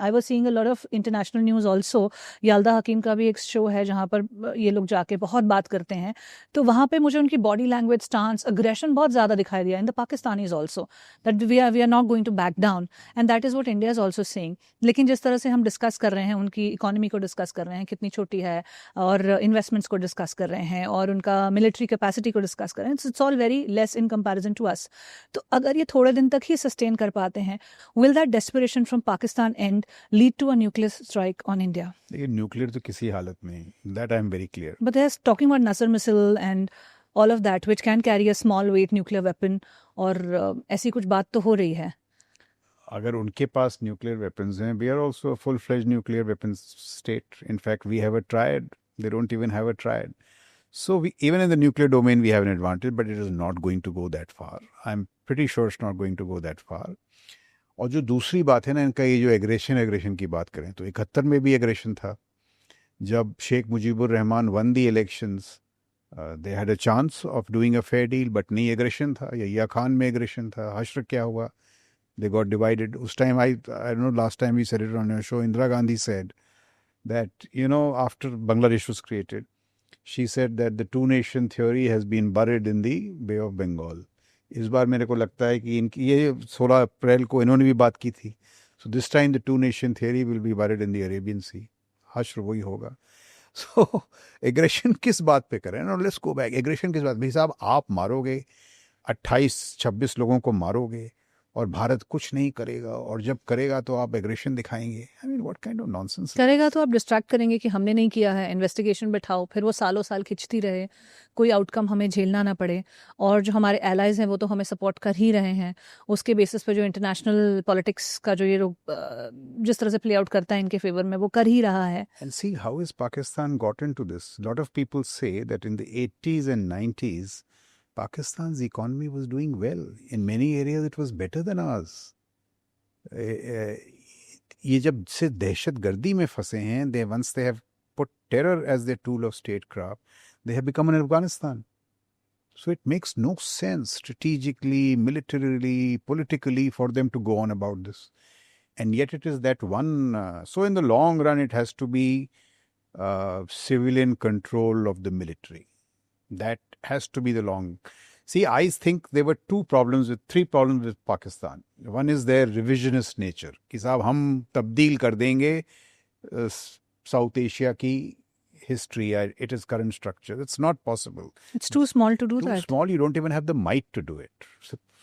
I was seeing a lot of international news also. Yalda Hakim का भी एक show है जहाँ पर ये लोग जाके बहुत बात करते हैं, तो वहाँ पे मुझे उनकी बॉडी लैंग्वेज, स्टांस, अग्रेशन बहुत ज़्यादा दिखाई दिया in the Pakistanis also, that we are not going to back down, and that is what India is also saying. लेकिन जिस तरह से हम डिस्कस कर रहे हैं, उनकी इकोनॉमी को डिस्कस कर रहे हैं कितनी छोटी है, और इन्वेस्टमेंट्स को डिस्कस कर रहे हैं, और उनका मिलिट्री कैपेसिटी को डिस्कस कर रहे हैं, it's all very less in comparison to us. तो अगर ये थोड़े दिन तक ही सस्टेन कर पाते हैं, will that desperation from Pakistan and lead to a nuclear strike on India? लेकिन न्यूक्लियर तो किसी हालत में, that I am very clear. But they are talking about Nasr missile and all of that which can carry a small weight nuclear weapon, और ऐसी कुछ बात तो हो रही है। अगर उनके पास न्यूक्लियर वेपन्स हैं, we are also full fledge nuclear weapons state. In fact we have a triad, they don't even have a triad. So we, even in the nuclear domain, we have an advantage, but it is not going to go that far. I'm pretty sure it's not going to go that far. और जो दूसरी बात है ना, इनका ये जो aggression की बात करें, तो 71 में भी एग्रेशन था जब Sheikh Mujibur Rahman won the elections. They had a chance of doing a fair deal, but नहीं, एग्रेशन था. यहिया खान में एग्रेशन था. हश्र क्या हुआ? They got divided. उस time I don't know, last time we said it on your show, Indira Gandhi said that, after Bangladesh was created, she said that the two nation theory has been buried in the Bay of Bengal. इस बार मेरे को लगता है कि इनकी ये 16 अप्रैल को इन्होंने भी बात की थी. So this time the two nation theory will be buried in the Arabian Sea. हश्र वही होगा. So एग्रेशन किस बात पे करें? No, let's go back. Aggression किस बात? भाई साहब, आप मारोगे 28-26 लोगों को मारोगे और भारत कुछ नहीं करेगा, और जब करेगा तो आप एग्रेशन दिखाएंगे. I mean, what kind of nonsense. करेगा तो आप डिस्ट्रैक्ट करेंगे कि हमने नहीं किया है, इन्वेस्टिगेशन बैठाओ, फिर वो सालों साल खिंचती रहे, कोई आउटकम हमें झेलना ना पड़े, और जो हमारे एलाइज हैं वो तो हमें सपोर्ट कर ही रहे हैं. उसके बेसिस पे जो इंटरनेशनल पॉलिटिक्स का जो ये लोग जिस तरह से प्ले आउट करता है इनके फेवर में, वो कर ही रहा है. And see, how is Pakistan gotten to this? A lot of people say that in the 80s and 90s, Pakistan's economy was doing well. In many areas, it was better than ours. ये जब से दहशत गर्दी में फंसे हैं, once they have put terror as their tool of statecraft, they have become an Afghanistan. So it makes no sense strategically, militarily, politically for them to go on about this. And yet it is that one. So in the long run, it has to be civilian control of the military. That has to be the long. See, I think there were three problems with Pakistan. One is their revisionist nature. कि साहब हम तब्दील कर देंगे South Asia की history at its current structure. It's not possible. It's too small to do that. Too small, you don't even have the might to do it.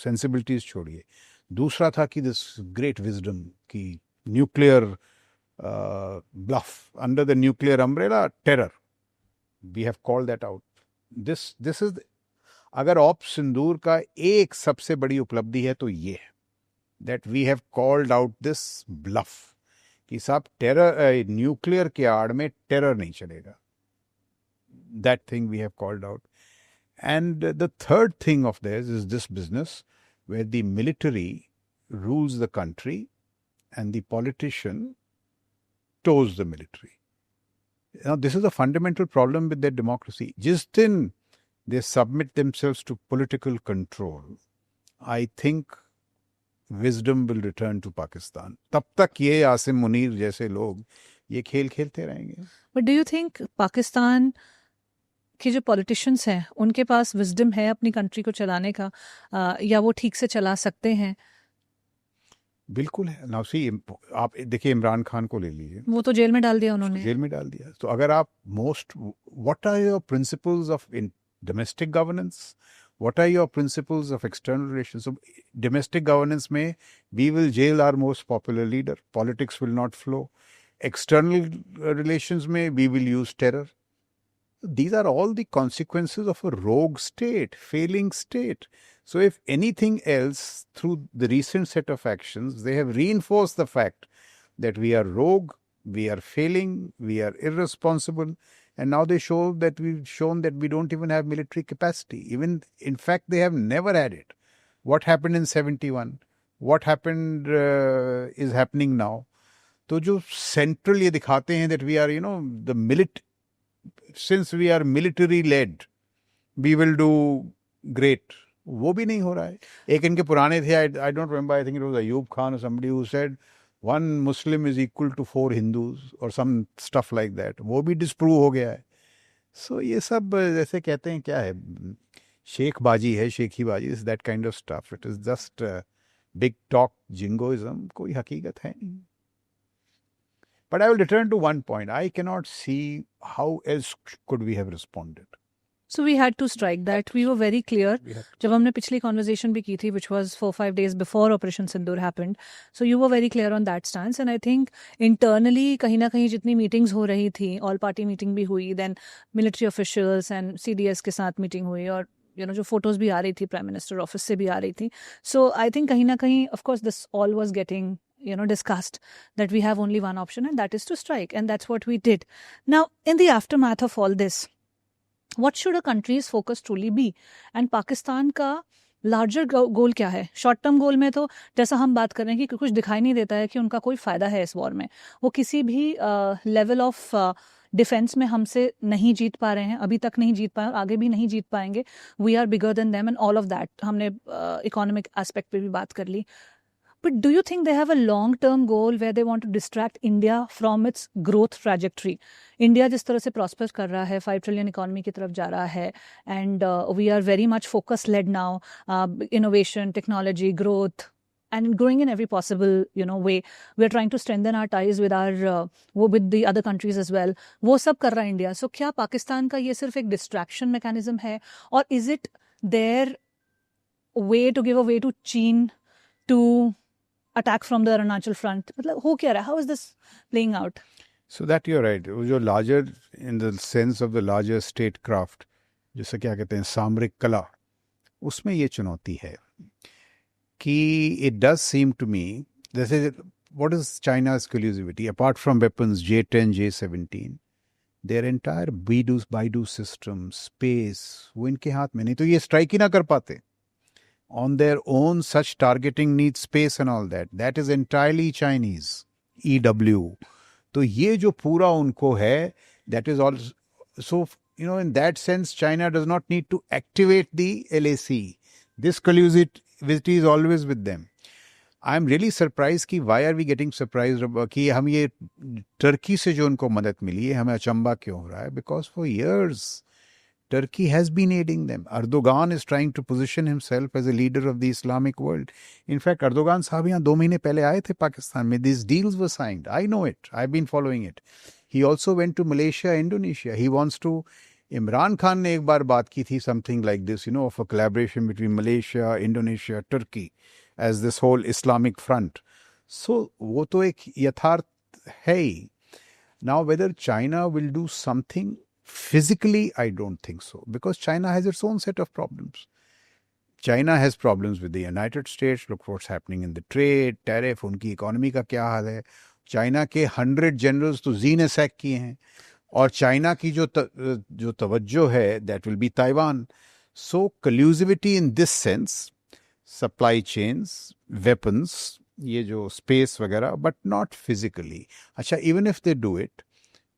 Sensibilities छोड़िए. दूसरा था कि this great wisdom की nuclear bluff under the nuclear umbrella, terror. We have called that out. This is अगर op सिंदूर का एक सबसे बड़ी उपलब्धि है तो ये है that we have called out this bluff कि साहब टेरर, न्यूक्लियर के आड़ में टेरर नहीं चलेगा. That thing we have called out. And the third thing of theirs is this business where the military rules the country and the politician toes the military. Now, this is a fundamental problem with their democracy. जिस दिन they submit themselves to political control, I think wisdom will return to Pakistan. तब तक ये आसिम मुनीर जैसे लोग ये खेल खेलते रहेंगे. But do you think Pakistan के जो पॉलिटिशियंस हैं उनके पास विजडम है अपनी कंट्री को चलाने का, या वो ठीक से चला सकते हैं? बिल्कुल है. नाउ सी, आप देखिए इमरान खान को ले लीजिए, वो तो जेल में डाल दिया उन्होंने. जेल में डाल दिया. तो अगर आप what are your principles of domestic governance? What are your principles of external relations? So, domestic governance में we will jail our most popular leader. Politics will not flow. External relations में we will use terror. These are all the consequences of a rogue state, failing state. So if anything else, through the recent set of actions, they have reinforced the fact that we are rogue, we are failing, we are irresponsible. And now they show that we've shown that we don't even have military capacity. Even, in fact, they have never had it. What happened in 71? What happened is happening now. तो जो central ये दिखाते हैं that we are, since we are military led, we will do great. वो भी नहीं हो रहा है. एक इनके पुराने थे, I don't remember, I think it was Ayub Khan or somebody who said, one Muslim is equal to 4 Hindus or some stuff like that. वो भी disprove हो गया है. So ये सब जैसे कहते हैं क्या है, शेखबाजी है, शेखीबाजी, is that kind of stuff. It is just big talk jingoism. कोई हकीकत है नहीं. But I will return to one point. I cannot see how else could we have responded. So we had to strike that. We were very clear. जब हमने पिछली conversation भी की थी, which was 4-5 days before Operation Sindoor happened. So you were very clear on that stance. And I think internally कहीं ना कहीं जितनी meetings हो रही थी, all party meeting भी हुई, then military officials and CDS के साथ meeting हुई, और जो photos भी आ रही थी Prime Minister office से भी आ रही थी. So I think कहीं ना कहीं, of course, this all was getting discussed, that we have only one option, and that is to strike. And that's what we did. Now, in the aftermath of all this, what should a country's focus truly be? And Pakistan का larger goal क्या है? Short term goal में तो जैसा हम बात कर रहे हैं कि कुछ दिखाई नहीं देता है कि उनका कोई फ़ायदा है इस वॉर में. वो किसी भी लेवल ऑफ डिफेंस में हमसे नहीं जीत पा रहे हैं, अभी तक नहीं जीत पाए, आगे भी नहीं जीत पाएंगे. We are bigger than them and all of that. हमने इकोनॉमिक एस्पेक्ट पे भी बात कर ली. But do you think they have a long-term goal where they want to distract India from its growth trajectory? India जिस तरह से prosper कर रहा है, 5 trillion economy की तरफ जा रहा है, and we are very much focus-led now, innovation, technology, growth, and growing in every possible way. We are trying to strengthen our ties with our with the other countries as well. वो सब कर रहा है India. So क्या पाकिस्तान का ये सिर्फ एक distraction mechanism है, or is it their way to give a way to China to attack from the Arunachal front? मतलब हो क्या रहा है? How is this playing out? So that you're right. वो जो larger in the sense of the larger statecraft, जैसे क्या कहते हैं सामरिक कला, उसमें ये चुनौती है कि it does seem to me, जैसे what is China's collusivity apart from weapons, J-10, J-17, their entire Baidu system, space, वो इनके हाथ में नहीं, तो ये strike ही ना कर पाते. On their own, such targeting needs space and all that. That is entirely Chinese. EW. तो ये जो पूरा उनको है, that is all. So, in that sense, China does not need to activate the LAC. This collusivity is always with them. I am really surprised कि why are we getting surprised कि हम ये टर्की से जो उनको मदद मिली है, हमें अचंबा क्यों हो रहा है? Because for years, Turkey has been aiding them. Erdogan is trying to position himself as a leader of the Islamic world. In fact, Erdogan साहब यहाँ 2 महीने पहले आए थे पाकिस्तान में. These deals were signed. I know it. I've been following it. He also went to Malaysia, Indonesia. He wants to... Imran Khan ने एक बार बात की थी something like this, of a collaboration between Malaysia, Indonesia, Turkey as this whole Islamic front. So वो तो एक यथार्थ है ही. Now whether China will do something... Physically, I don't think so, because China has its own set of problems. China has problems with the United States. Look what's happening in the trade, tariff, उनकी economy का क्या हाल है. China के 100 generals तो जी ने sac किए हैं, और चाइना की जो तवज्जो है, that will be Taiwan. So collusivity in this sense, supply chains, weapons, ये जो space वगैरह, but not physically. अच्छा, even if they do it,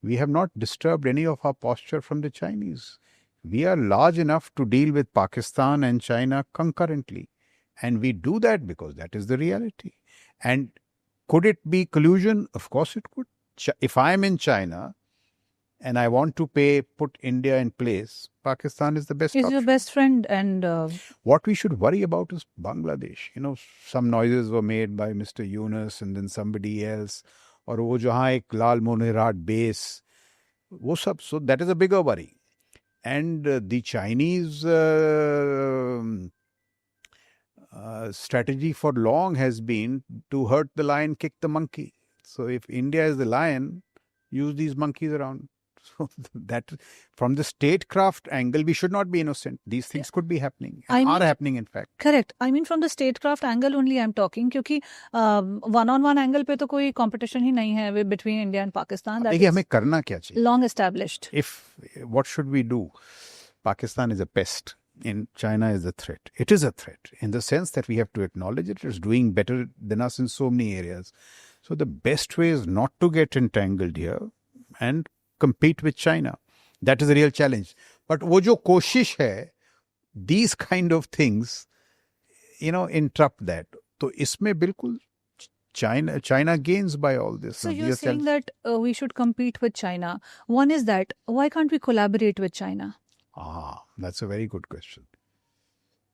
we have not disturbed any of our posture from the Chinese. We are large enough to deal with Pakistan and China concurrently. And we do that because that is the reality. And could it be collusion? Of course it could. If I am in China and I want to put India in place, Pakistan is the best option. Is your best friend. And what we should worry about is Bangladesh. Some noises were made by Mr. Yunus and then somebody else. और वो जहाँ एक लाल मोनेराट base, वो सब, so that is a bigger worry. And the Chinese strategy for long has been to hurt the lion, kick the monkey. So if India is the lion, use these monkeys around. So that from the statecraft angle, we should not be innocent. These things could be happening, are happening in fact. Correct. I mean from the statecraft angle only I'm talking, क्योंकि one-on-one angle पे तो कोई competition ही नहीं है between India and Pakistan. देखिए हमें करना क्या चाहिए? Long established. What should we do? Pakistan is a pest and China is a threat. It is a threat in the sense that we have to acknowledge it is doing better than us in so many areas. So the best way is not to get entangled here and compete with China. That is a real challenge. But वो जो कोशिश है, these kind of things, interrupt that. तो इसमें बिल्कुल China gains by all this. So Now, you're saying that we should compete with China. One is that why can't we collaborate with China? That's a very good question.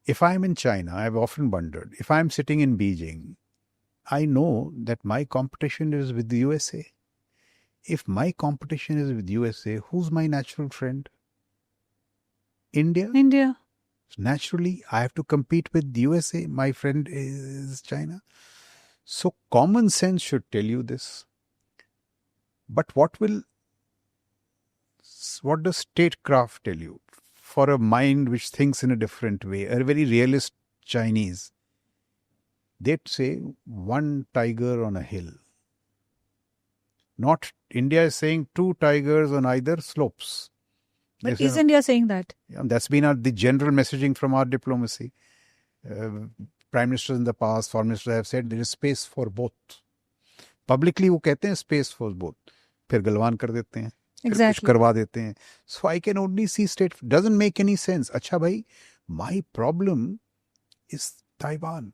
If I'm in China, I've often wondered, if I'm sitting in Beijing, I know that my competition is with the USA. If my competition is with USA, who's my natural friend? India. India. Naturally, I have to compete with the USA. My friend is China. So common sense should tell you this. But what does statecraft tell you? For a mind which thinks in a different way, a very realist Chinese, they'd say one tiger on a hill. Not India is saying two tigers on either slopes. But is India saying that? Yeah, that's been the general messaging from our diplomacy. Prime ministers in the past, foreign ministers have said there is space for both. Publicly वो कहते हैं space for both. फिर गलवान कर देते हैं. Exactly. कुछ करवा देते हैं. So I can only see state. Doesn't make any sense. अच्छा भाई, my problem is Taiwan.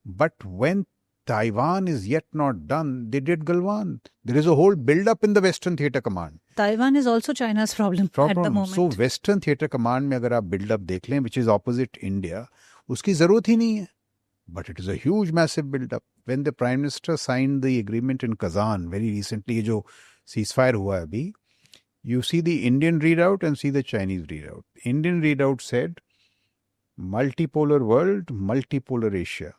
But when Taiwan is yet not done, they did Galwan. There is a whole build-up in the Western Theatre Command. Taiwan is also China's problem at the moment. So Western Theatre Command में अगर आप build-up देख लें, which is opposite India, उसकी ज़रूरत ही नहीं है. But it is a huge, massive build-up. When the Prime Minister signed the agreement in Kazan very recently, ये जो ceasefire हुआ है अभी, you see the Indian readout and see the Chinese readout. Indian readout said, multipolar world, multipolar Asia.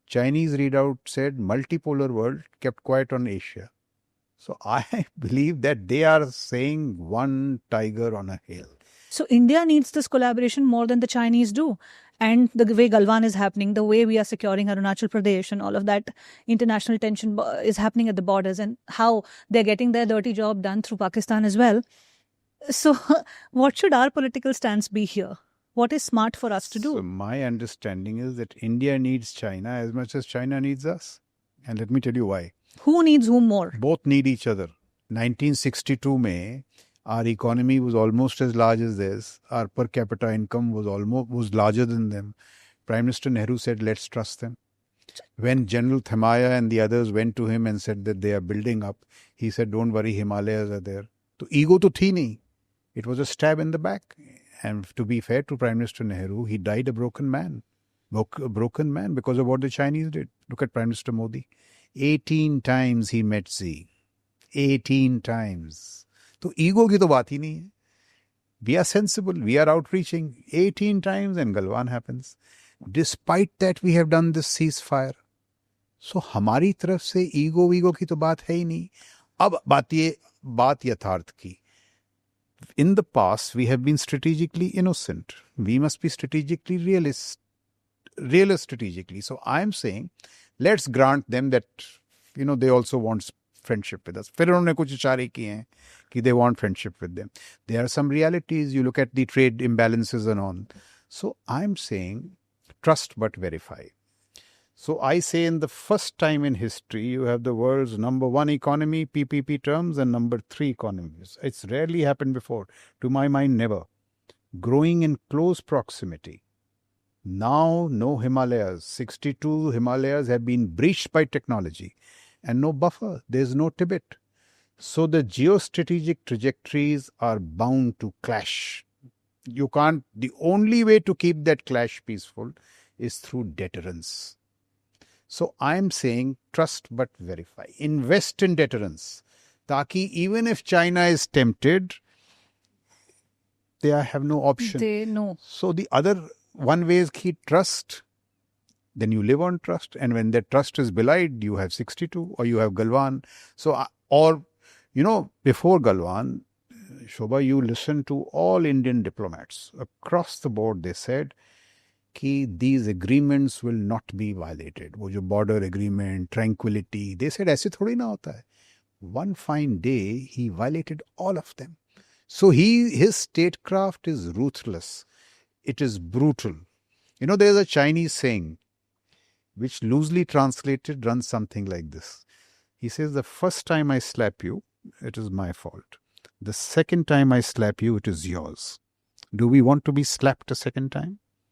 Chinese readout said, multipolar world, kept quiet on Asia. So I believe that they are saying one tiger on a hill. So India needs this collaboration more than the Chinese do. And the way Galwan is happening, the way we are securing Arunachal Pradesh and all of that international tension is happening at the borders, and how they're getting their dirty job done through Pakistan as well. So what should our political stance be here? What is smart for us to do? So my understanding is that India needs China as much as China needs us. And let me tell you why. Who needs whom more? Both need each other. 1962 mein, our economy was almost as large as theirs. Our per capita income was larger than them. Prime Minister Nehru said, let's trust them. When General Thamaya and the others went to him and said that they are building up, he said, don't worry, Himalayas are there. So ego to thi nahi. It was a stab in the back. And to be fair to Prime Minister Nehru, he died a broken man. A broken man because of what the Chinese did. Look at Prime Minister Modi. 18 times he met Xi. 18 times. So ego ki to baat hi nahi hai. We are sensible. We are outreaching. 18 times and Galwan happens. Despite that, we have done this ceasefire. So हमारी तरफ से ego की तो बात है ही नहीं. अब बात यथार्थ की. In the past, we have been strategically innocent. We must be strategically realist strategically. So I'm saying, let's grant them that, they also want friendship with us. फिर उन्होंने कुछ इशारे किए हैं कि they want friendship with them. There are some realities. You look at the trade imbalances and on. So I'm saying, trust but verify. So I say in the first time in history, you have the world's number one economy, PPP terms, and number 3 economies. It's rarely happened before. To my mind, never. Growing in close proximity. Now, no Himalayas. 62 Himalayas have been breached by technology. And no buffer. There's no Tibet. So the geostrategic trajectories are bound to clash. The only way to keep that clash peaceful is through deterrence. So I'm saying trust but verify. Invest in deterrence. Taki even if China is tempted, they have no option. They know. So the other one way is keep trust. Then you live on trust. And when that trust is belied, you have 62 or you have Galwan. So, before Galwan, Shobha, you listen to all Indian diplomats. Across the board, they said, कि these agreements will not be violated. वो जो border agreement, tranquility, they said ऐसे थोड़ी ना होता है. One fine day, he violated all of them. So his statecraft is ruthless. It is brutal. There's a Chinese saying, which loosely translated runs something like this. He says, the first time I slap you, it is my fault. The second time I slap you, it is yours. Do we want to be slapped a second time?